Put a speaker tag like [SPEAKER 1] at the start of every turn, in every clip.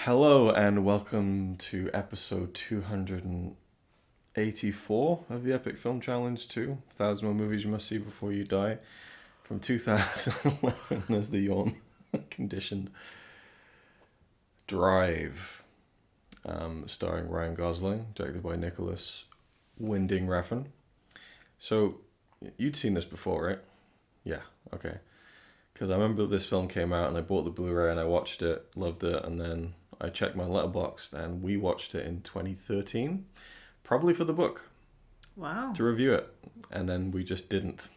[SPEAKER 1] Hello and welcome to episode 284 of the Epic Film Challenge 2, 1,000 More Movies You Must See Before You Die, from 2011 as the yawn conditioned. Drive, starring Ryan Gosling, directed by Nicolas Winding Refn. So, you'd seen this before, right? Yeah, okay. Because I remember this film came out and I bought the Blu-ray and I watched it, loved it, and then I checked my letterboxd and we watched it in 2013, probably for the book.
[SPEAKER 2] Wow.
[SPEAKER 1] To review it. And then we just didn't,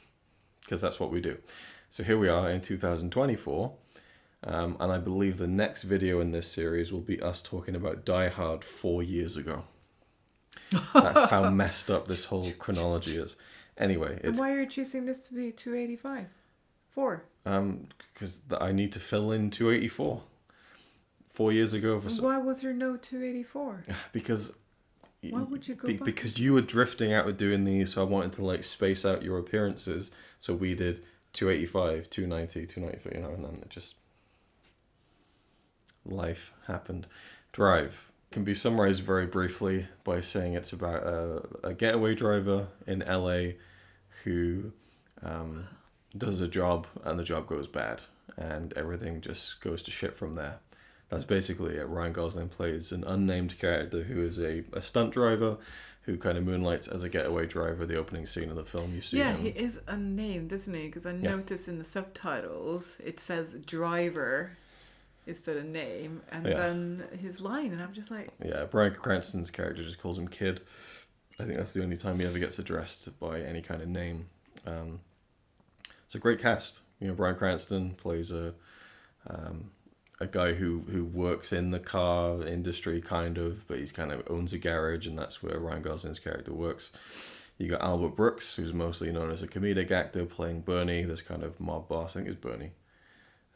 [SPEAKER 1] because that's what we do. So here we are in 2024, and I believe the next video in this series will be us talking about Die Hard 4 years ago. That's how messed up this whole chronology is. Anyway,
[SPEAKER 2] And why are you choosing this to be 285? 4?
[SPEAKER 1] Because I need to fill in 284. 4 years ago.
[SPEAKER 2] Why was there no 284?
[SPEAKER 1] Because...
[SPEAKER 2] Why would you go back?
[SPEAKER 1] Because you were drifting out with doing these, so I wanted to space out your appearances. So we did 285, 290, 293, and then it just... life happened. Drive can be summarized very briefly by saying it's about a getaway driver in LA who does a job and the job goes bad and everything just goes to shit from there. That's basically it. Ryan Gosling plays an unnamed character who is a stunt driver who kind of moonlights as a getaway driver. The opening scene of the film, you see him.
[SPEAKER 2] He is unnamed, isn't he? Because I noticed in the subtitles it says driver instead of name, and then his line, and I'm just like...
[SPEAKER 1] Yeah, Bryan Cranston's character just calls him Kid. I think that's the only time he ever gets addressed by any kind of name. It's a great cast. Bryan Cranston plays a guy who works in the car industry, kind of, but he's kind of owns a garage, and that's where Ryan Gosling's character works. You got Albert Brooks, who's mostly known as a comedic actor, playing Bernie, this kind of mob boss. I think it's Bernie.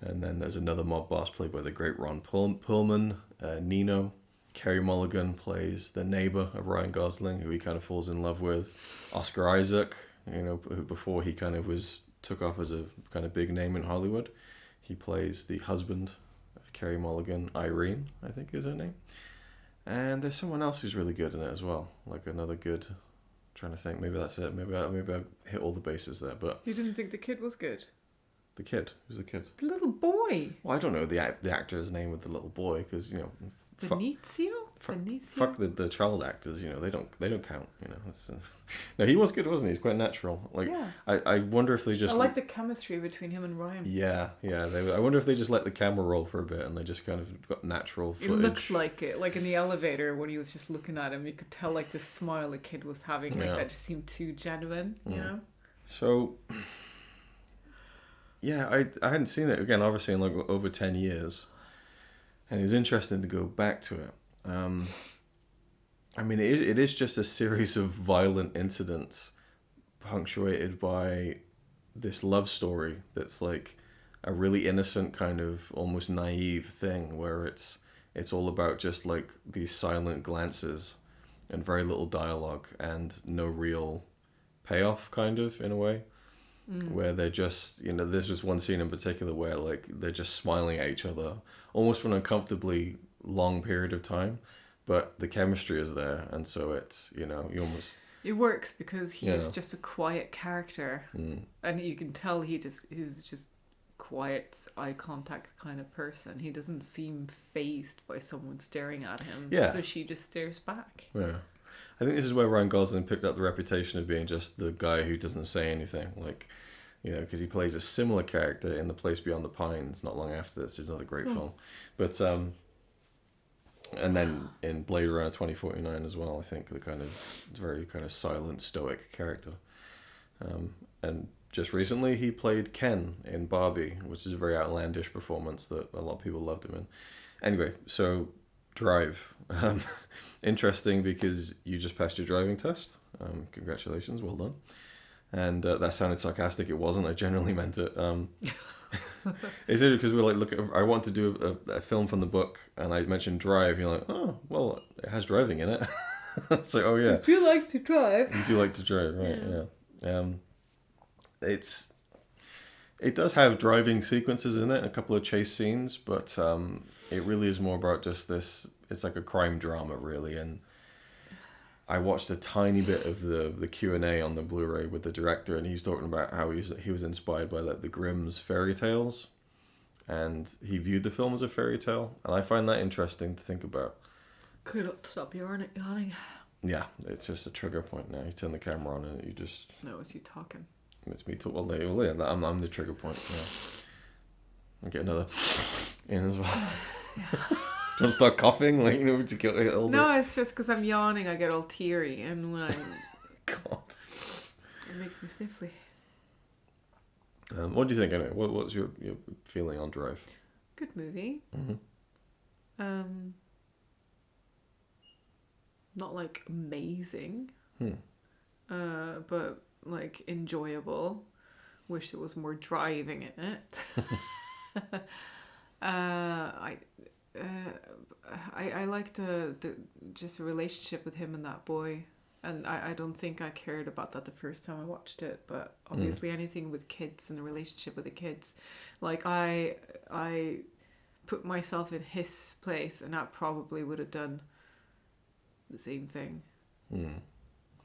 [SPEAKER 1] And then there's another mob boss played by the great Ron Perlman, Nino. Carey Mulligan plays the neighbor of Ryan Gosling, who he kind of falls in love with. Oscar Isaac, who before he kind of took off as a kind of big name in Hollywood. He plays the husband of Carey Mulligan, Irene, I think is her name. And there's someone else who's really good in it as well. Another good... trying to think, maybe that's it. Maybe I hit all the bases there, but...
[SPEAKER 2] You didn't think the kid was good?
[SPEAKER 1] The kid? Who's the kid?
[SPEAKER 2] The little boy.
[SPEAKER 1] Well, I don't know the actor's name with the little boy, because,
[SPEAKER 2] Benicio?
[SPEAKER 1] Fuck the child actors, they don't count, No, he was good, wasn't he? He's quite natural. I wonder if they just...
[SPEAKER 2] I like the chemistry between him and Ryan.
[SPEAKER 1] Yeah. I wonder if they just let the camera roll for a bit and they just kind of got natural footage.
[SPEAKER 2] It looked like it. Like in the elevator when he was just looking at him, you could tell the smile the kid was having. That just seemed too genuine, you know?
[SPEAKER 1] So... yeah, I hadn't seen it, again, obviously in over 10 years. And it was interesting to go back to it. It is just a series of violent incidents punctuated by this love story that's like a really innocent kind of almost naive thing where it's all about just these silent glances and very little dialogue and no real payoff, kind of, in a way. Where they're just, there's just one scene in particular where they're just smiling at each other almost for an uncomfortably long period of time, but the chemistry is there, and so it's, you almost...
[SPEAKER 2] It works because he's just a quiet character, and you can tell he's just quiet, eye contact kind of person. He doesn't seem fazed by someone staring at him, so she just stares back.
[SPEAKER 1] Yeah. I think this is where Ryan Gosling picked up the reputation of being just the guy who doesn't say anything. Because he plays a similar character in The Place Beyond the Pines not long after this. It's another great film. But, and then in Blade Runner 2049 as well, I think the kind of very kind of silent, stoic character. And just recently he played Ken in Barbie, which is a very outlandish performance that a lot of people loved him in. Anyway, so... Drive. Interesting because you just passed your driving test. Congratulations, well done. And that sounded sarcastic. It wasn't. I genuinely meant it. Is it because we're I want to do a film from the book, and I mentioned Drive. You're like, oh, well, it has driving in it. It's like, oh yeah.
[SPEAKER 2] If you like to drive.
[SPEAKER 1] You do like to drive, right? Yeah. It's It does have driving sequences in it, a couple of chase scenes, but it really is more about just this. It's like a crime drama, really. And I watched a tiny bit of the Q&A on the Blu-ray with the director, and he's talking about how he was inspired by like the Grimm's fairy tales, and he viewed the film as a fairy tale, and I find that interesting to think about.
[SPEAKER 2] Could stop yawning.
[SPEAKER 1] Yeah, it's just a trigger point now. You turn the camera on and you just...
[SPEAKER 2] No, it's you talking.
[SPEAKER 1] It's me talking. Well, yeah, I'm the trigger point. Yeah. I'll get another in as well.
[SPEAKER 2] Yeah.
[SPEAKER 1] Do you want to start coughing? Like, you know, to get all the...
[SPEAKER 2] No, it's just because I'm yawning, I get all teary, and when I'm...
[SPEAKER 1] God.
[SPEAKER 2] It makes me sniffly.
[SPEAKER 1] What do you think, anyway? What's your feeling on Drive?
[SPEAKER 2] Good movie.
[SPEAKER 1] Mm-hmm.
[SPEAKER 2] Not like amazing, but like enjoyable. Wish there was more driving in it. I liked the just a relationship with him and that boy, and I don't think I cared about that the first time I watched it, but obviously anything with kids and the relationship with the kids, like I put myself in his place, and that probably would have done the same thing.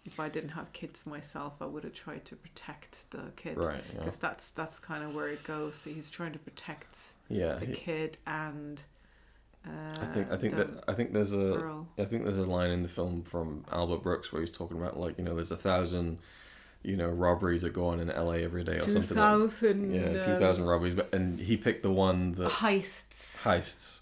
[SPEAKER 2] If I didn't have kids myself, I would have tried to protect the kid,
[SPEAKER 1] right?
[SPEAKER 2] Because that's kind of where it goes. So he's trying to protect the kid and
[SPEAKER 1] I think there's a line in the film from Albert Brooks where he's talking about, like, you know, there's 1,000 robberies that go on in LA every day or
[SPEAKER 2] 2,000,
[SPEAKER 1] something like, 2,000 robberies, and he picked the one that heists,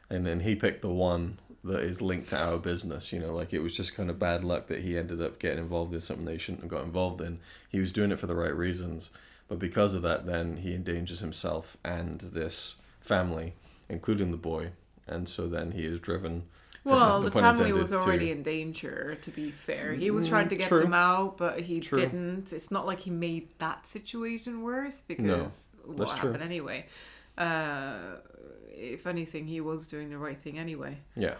[SPEAKER 1] and then he picked the one that is linked to our business. Like, it was just kind of bad luck that he ended up getting involved in something that he shouldn't have got involved in. He was doing it for the right reasons, but because of that, then he endangers himself and this family, including the boy, and so then he is driven.
[SPEAKER 2] Well, the family was already in danger, to be fair. He was trying to get them out, but he didn't. It's not like he made that situation worse, because what happened anyway. If anything, he was doing the right thing anyway.
[SPEAKER 1] Yeah.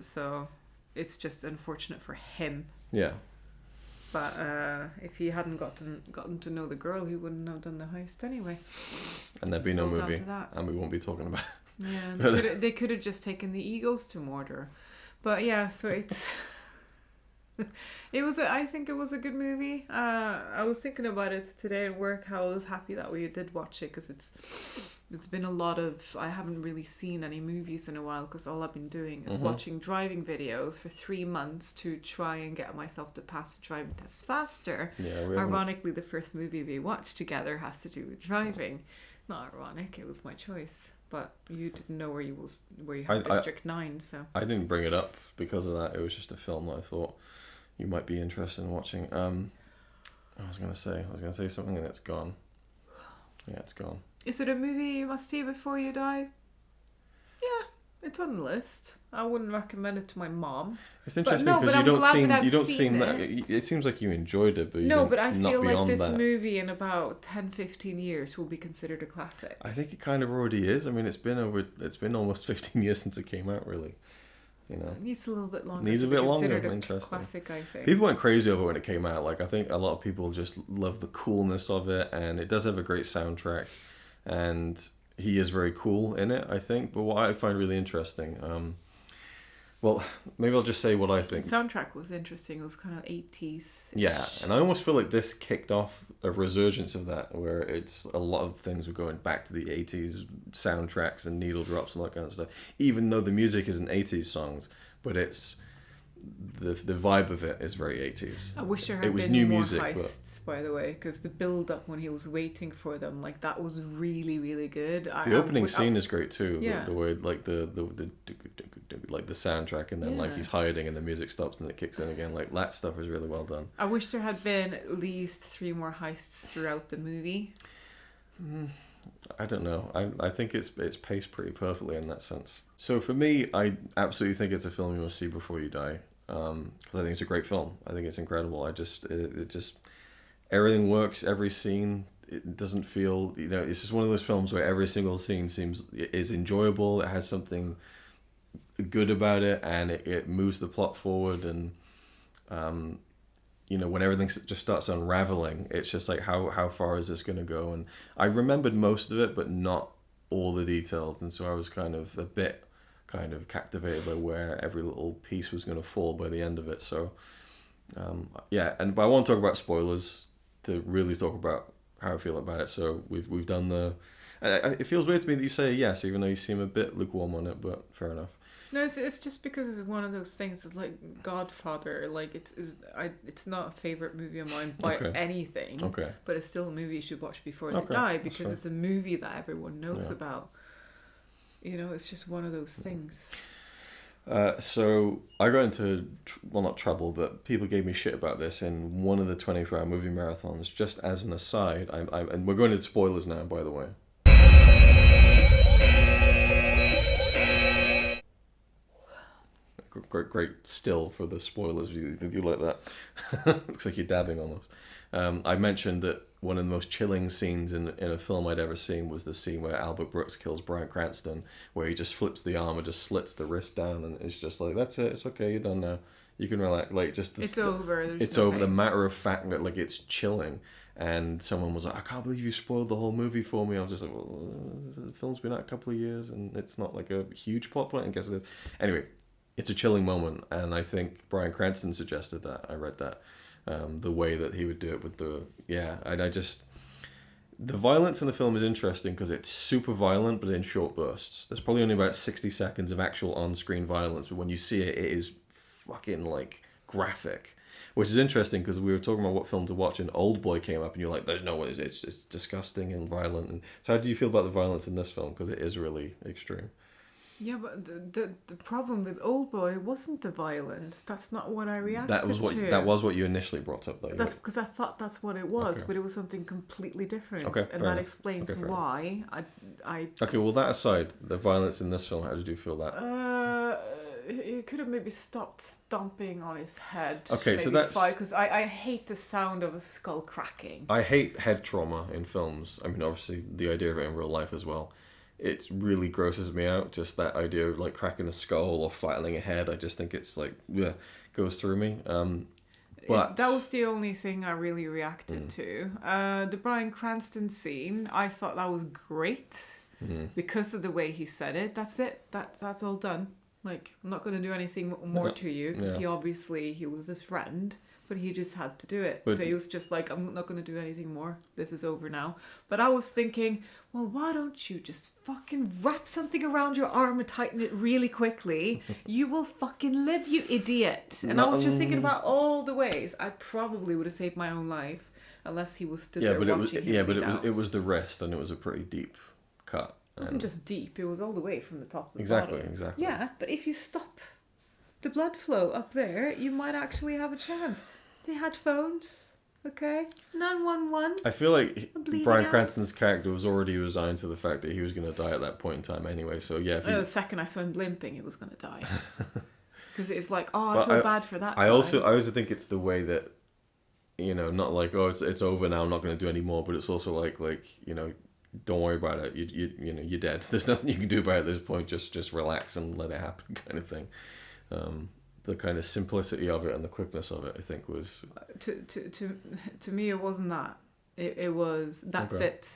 [SPEAKER 2] So it's just unfortunate for him.
[SPEAKER 1] Yeah.
[SPEAKER 2] But if he hadn't gotten to know the girl, he wouldn't have done the heist anyway. And there'd be no movie,
[SPEAKER 1] and we won't be talking about it.
[SPEAKER 2] Yeah, they could have just taken the egos to Mordor. But yeah, so it's... I think it was a good movie. I was thinking about it today at work, how I was happy that we did watch it, because it's been a lot of... I haven't really seen any movies in a while, because all I've been doing is watching driving videos for 3 months to try and get myself to pass the driving test faster. Yeah, ironically, the first movie we watched together has to do with driving. Not ironic, it was my choice. But you didn't know where you had District 9, so... I
[SPEAKER 1] didn't bring it up because of that. It was just a film that I thought you might be interested in watching. I was gonna say something and it's gone. Yeah, it's gone.
[SPEAKER 2] Is it a movie you must see before you die? Yeah, it's on the list. I wouldn't recommend it to my mom.
[SPEAKER 1] It's interesting because you don't seem that. It seems like you enjoyed it, but
[SPEAKER 2] but I feel like this movie in about 10-15 years will be considered a classic.
[SPEAKER 1] I think it kind of already is. I mean, it's been almost 15 years since it came out, really. It
[SPEAKER 2] needs a little bit longer.
[SPEAKER 1] Needs a bit longer. Interesting.
[SPEAKER 2] Classic, I think.
[SPEAKER 1] People went crazy over it when it came out. Like, I think a lot of people just love the coolness of it, and it does have a great soundtrack, and he is very cool in it, I think. But what I find really interesting, well, maybe I'll just say what I think.
[SPEAKER 2] The soundtrack was interesting. It was kind of 80s.
[SPEAKER 1] Yeah, and I almost feel like this kicked off a resurgence of that, where it's a lot of things were going back to the 80s soundtracks and needle drops and that kind of stuff. Even though the music isn't 80s songs, but it's the vibe of it is very 80s.
[SPEAKER 2] I wish there had been new more music, heists, by the way, because the build up when he was waiting for them, like, that was really, really good.
[SPEAKER 1] The opening scene is great too. Yeah. The way, like, the soundtrack, and then like he's hiding and the music stops and it kicks in again. Like, that stuff is really well done.
[SPEAKER 2] I wish there had been at least 3 more heists throughout the movie.
[SPEAKER 1] I don't know. I think it's paced pretty perfectly in that sense. So for me, I absolutely think it's a film you must see before you die. Because I think it's a great film. I think it's incredible. It just everything works. Every scene, it doesn't feel, it's just one of those films where every single scene is enjoyable. It has something good about it, and it moves the plot forward, and when everything just starts unraveling, it's just like, how far is this going to go? And I remembered most of it, but not all the details. And so I was kind of a bit kind of captivated by where every little piece was going to fall by the end of it. So, but I want to talk about spoilers to really talk about how I feel about it. So we've done the... It feels weird to me that you say yes, even though you seem a bit lukewarm on it, but fair enough.
[SPEAKER 2] No, it's just because it's one of those things. It's like Godfather. Like it's not a favorite movie of mine by anything. Okay. But it's still a movie you should watch before they die, because it's a movie that everyone knows about. It's just one of those things.
[SPEAKER 1] So I got into, not trouble, but people gave me shit about this in one of the 24-hour movie marathons. Just as an aside, and we're going into spoilers now, by the way. Great still for the spoilers, if you like that. Looks like you're dabbing almost. I mentioned that one of the most chilling scenes in a film I'd ever seen was the scene where Albert Brooks kills Bryan Cranston, where he just flips the arm and just slits the wrist down, and it's just like, that's it, it's okay, you're done now. You can relax. Like, just
[SPEAKER 2] it's over.
[SPEAKER 1] It's over. The matter of fact that, like, it's chilling. And someone was like, I can't believe you spoiled the whole movie for me. I was just like, well, the film's been out a couple of years and it's not like a huge plot point. I guess it is. Anyway, it's a chilling moment, and I think Bryan Cranston suggested that. I read that. The way that he would do it with the... Yeah, and the violence in the film is interesting because it's super violent, but in short bursts. There's probably only about 60 seconds of actual on-screen violence, but when you see it, it is fucking, like, graphic. Which is interesting because we were talking about what film to watch, and Oldboy came up, and you're like, there's no way, it's disgusting and violent. And so how do you feel about the violence in this film? Because it is really extreme.
[SPEAKER 2] Yeah, but the problem with Oldboy wasn't the violence. That's not what I reacted
[SPEAKER 1] to. That was what you initially brought up, though.
[SPEAKER 2] That's because I thought that's what it was, but it was something completely different.
[SPEAKER 1] Okay,
[SPEAKER 2] and that explains why I...
[SPEAKER 1] Okay, well, that aside, the violence in this film, how did you feel that?
[SPEAKER 2] He could have maybe stopped stomping on his head.
[SPEAKER 1] Okay, so that's...
[SPEAKER 2] Because I hate the sound of a skull cracking.
[SPEAKER 1] I hate head trauma in films. I mean, obviously, the idea of it in real life as well. It really grosses me out, just that idea of, like, cracking a skull or flattening a head. I just think it's, like, goes through me. But
[SPEAKER 2] that was the only thing I really reacted to. The Bryan Cranston scene, I thought that was great because of the way he said it. That's it. That's all done. Like, I'm not going to do anything more to you, because he was his friend, but he just had to do it. So he was just like, I'm not going to do anything more. This is over now. But I was thinking, well, why don't you just fucking wrap something around your arm and tighten it really quickly? You will fucking live, you idiot. And I was just thinking about all the ways I probably would have saved my own life unless he was stood there watching him.
[SPEAKER 1] Yeah, but it was the wrist, and it was a pretty deep cut.
[SPEAKER 2] It wasn't just deep, it was all the way from the top to the
[SPEAKER 1] bottom.
[SPEAKER 2] Exactly. Yeah, but if you stop the blood flow up there, you might actually have a chance. They had phones, okay? 911.
[SPEAKER 1] I feel like Bryan Cranston's character was already resigned to the fact that he was going to die at that point in time anyway, so yeah.
[SPEAKER 2] The second I saw him limping, he was going to die. Because it's like, I feel bad for that guy.
[SPEAKER 1] I also think it's the way that, not like, it's over now, I'm not going to do any more, but it's also like, don't worry about it. You're dead. There's nothing you can do about it at this point. Just relax and let it happen, kind of thing. The kind of simplicity of it and the quickness of it, I think, was
[SPEAKER 2] to me. It wasn't that. It was it.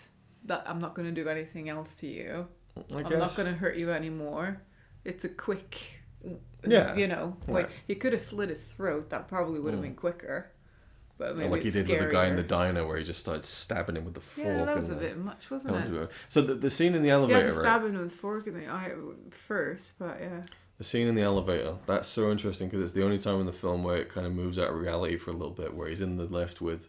[SPEAKER 2] That I'm not going to do anything else to you. I'm not going to hurt you anymore. It's a quick. He could have slit his throat. That probably would have been quicker. But maybe
[SPEAKER 1] like he did with the guy in the diner where he just started stabbing him with the fork.
[SPEAKER 2] Yeah, that was a bit much, wasn't it?
[SPEAKER 1] So the scene in the elevator,
[SPEAKER 2] yeah, stabbing with the fork in the eye first, but yeah.
[SPEAKER 1] The scene in the elevator, that's so interesting because it's the only time in the film where it kind of moves out of reality for a little bit, where he's in the lift with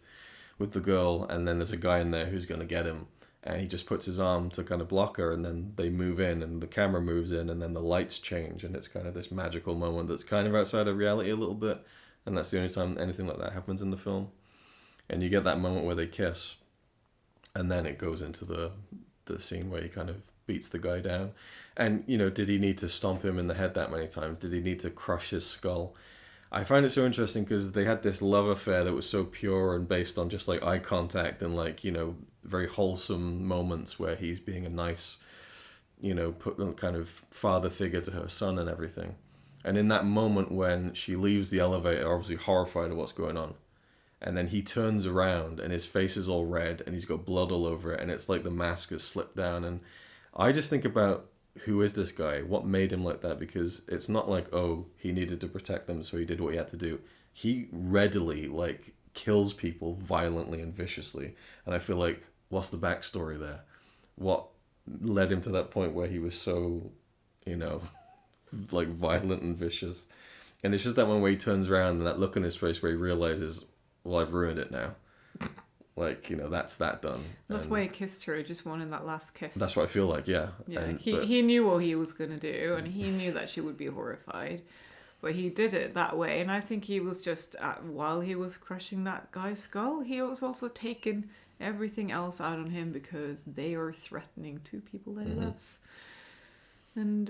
[SPEAKER 1] the girl, and then there's a guy in there who's going to get him, and he just puts his arm to kind of block her, and then they move in, and the camera moves in, and then the lights change, and it's kind of this magical moment that's kind of outside of reality a little bit. And that's the only time anything like that happens in the film. And you get that moment where they kiss. And then it goes into the scene where he kind of beats the guy down. And, did he need to stomp him in the head that many times? Did he need to crush his skull? I find it so interesting because they had this love affair that was so pure and based on just, like, eye contact and, like, very wholesome moments where he's being a nice, kind of father figure to her son and everything. And in that moment when she leaves the elevator, obviously horrified of what's going on, and then he turns around and his face is all red and he's got blood all over it, and it's like the mask has slipped down. And I just think about, who is this guy? What made him like that? Because it's not like, oh, he needed to protect them, so he did what he had to do. He readily, like, kills people violently and viciously. And I feel like, what's the backstory there? What led him to that point where he was so, you know, like, violent and vicious? And it's just that one where he turns around and that look on his face where he realizes, well, I've ruined it now. Like, you know, that's that done.
[SPEAKER 2] That's why he kissed her, just wanted that last kiss.
[SPEAKER 1] That's what I feel like, yeah.
[SPEAKER 2] Yeah, he knew what he was going to do, and he knew that she would be horrified. But he did it that way, and I think he was just, while he was crushing that guy's skull, he was also taking everything else out on him because they are threatening two people that he loves. And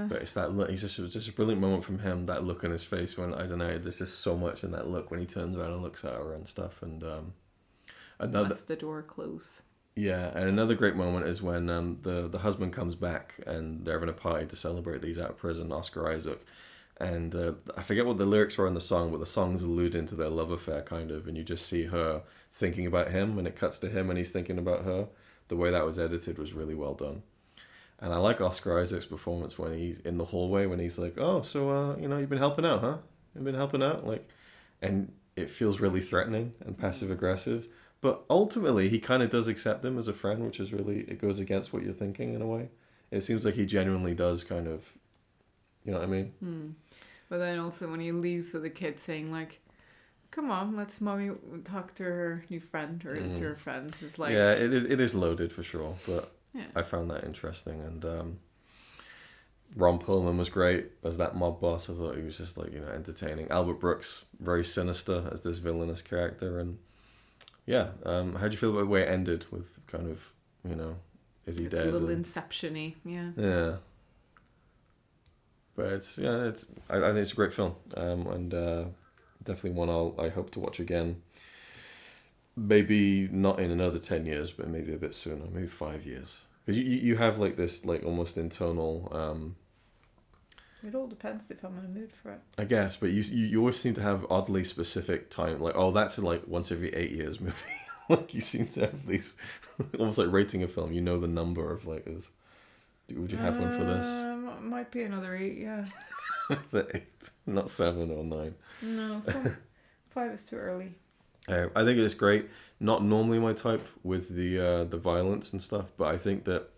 [SPEAKER 1] but it's that look. It was just a brilliant moment from him. That look on his face when, I don't know, there's just so much in that look when he turns around and looks at her and stuff. And
[SPEAKER 2] that's the door close.
[SPEAKER 1] Yeah, and another great moment is when the husband comes back and they're having a party to celebrate that he's out of prison, Oscar Isaac. And I forget what the lyrics were in the song, but the song's alluding to their love affair, kind of. And you just see her thinking about him, and it cuts to him and he's thinking about her. The way that was edited was really well done. And I like Oscar Isaac's performance when he's in the hallway, when he's like, oh, so, you know, you've been helping out, huh? You've been helping out? Like, and it feels really threatening and passive-aggressive. But ultimately, he kind of does accept him as a friend, which is really, it goes against what you're thinking in a way. It seems like he genuinely does kind of, you know what I mean?
[SPEAKER 2] But then also when he leaves with the kid saying, like, come on, let's mommy talk to her new friend, or to her friend. It's like,
[SPEAKER 1] yeah, it is loaded for sure, but
[SPEAKER 2] yeah.
[SPEAKER 1] I found that interesting. And Ron Perlman was great as that mob boss. I thought he was just, like, you know, entertaining. Albert Brooks, very sinister as this villainous character. And yeah, how do you feel about the way it ended with kind of, you know, is he dead?
[SPEAKER 2] It's a little Inception-y, yeah.
[SPEAKER 1] Yeah. But it's, yeah, I think it's a great film, and definitely one I hope to watch again. Maybe not in another 10 years, but maybe a bit sooner, maybe 5 years. Because you have like this, like, almost internal.
[SPEAKER 2] It all depends if I'm in a mood for it.
[SPEAKER 1] I guess, but you always seem to have oddly specific time, like, oh, that's like once every 8 years movie. Like, you seem to have these, almost like rating a film. You know the number of, like, is. Would you have one for this?
[SPEAKER 2] Might be another 8, yeah.
[SPEAKER 1] The 8, not 7 or 9.
[SPEAKER 2] No, 5 is too early.
[SPEAKER 1] I think it is great. Not normally my type with the violence and stuff, but I think that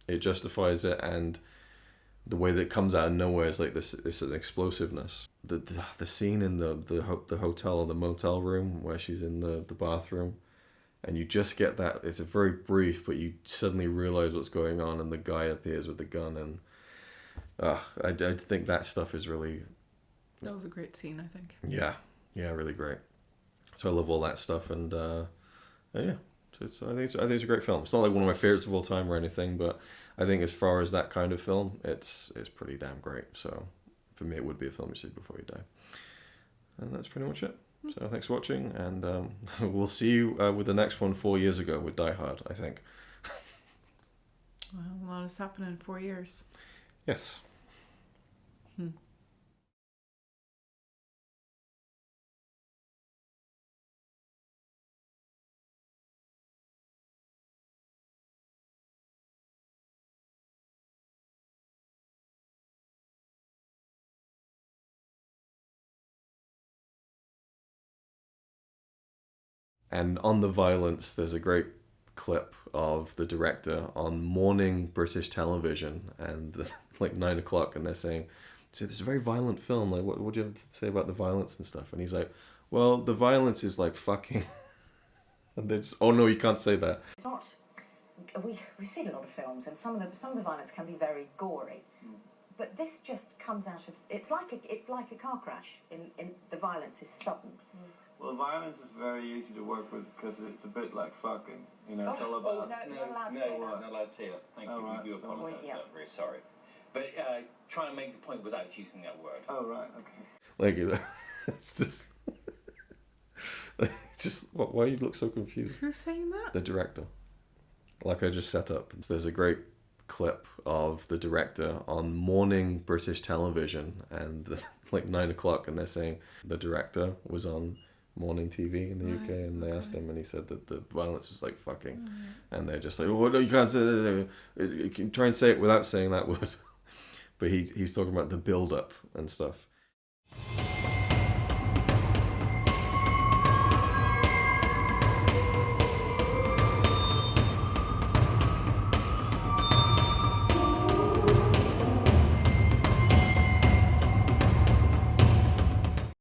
[SPEAKER 1] it justifies it, and the way that it comes out of nowhere is like this an explosiveness. The scene in the hotel or the motel room where she's in the bathroom, and you just get that. It's a very brief, but you suddenly realize what's going on, and the guy appears with the gun, and I think that stuff is really.
[SPEAKER 2] That was a great scene, I think.
[SPEAKER 1] Yeah, really great. So I love all that stuff, and yeah, so I think it's a great film. It's not like one of my favorites of all time or anything, but I think as far as that kind of film, it's pretty damn great. So for me, it would be a film you see before you die, and that's pretty much it. So thanks for watching, and we'll see you with the next one 4 years ago with Die Hard, I think.
[SPEAKER 2] Well, a lot has happened in 4 years.
[SPEAKER 1] Yes. And on the violence, there's a great clip of the director on morning British television, and like 9 o'clock, and they're saying, so this is a very violent film, like what do you have to say about the violence and stuff? And he's like, well, the violence is like fucking. And they're just, oh no, you can't say that.
[SPEAKER 3] It's not, we've seen a lot of films, and some of the violence can be very gory, but this just comes out of, it's like a car crash, in the violence is sudden.
[SPEAKER 4] Well, violence is very easy to work with because it's a bit like fucking, you know, it's all about...
[SPEAKER 3] No, you're not allowed to say that.
[SPEAKER 5] Not allowed to say that. Thank you.
[SPEAKER 4] right,
[SPEAKER 5] We do apologise for that. Very sorry. But try and make the point without using that word.
[SPEAKER 4] Oh, right, okay.
[SPEAKER 1] Like, it's just... why you look so confused?
[SPEAKER 2] Who's saying that?
[SPEAKER 1] The director. Like I just set up. There's a great clip of the director on morning British television, and like 9 o'clock, and they're saying the director was on morning TV in the UK, and they asked him, and he said that the violence was like fucking, and they're just like, oh no, you can't say that. You can try and say it without saying that word. But he's talking about the build up and stuff.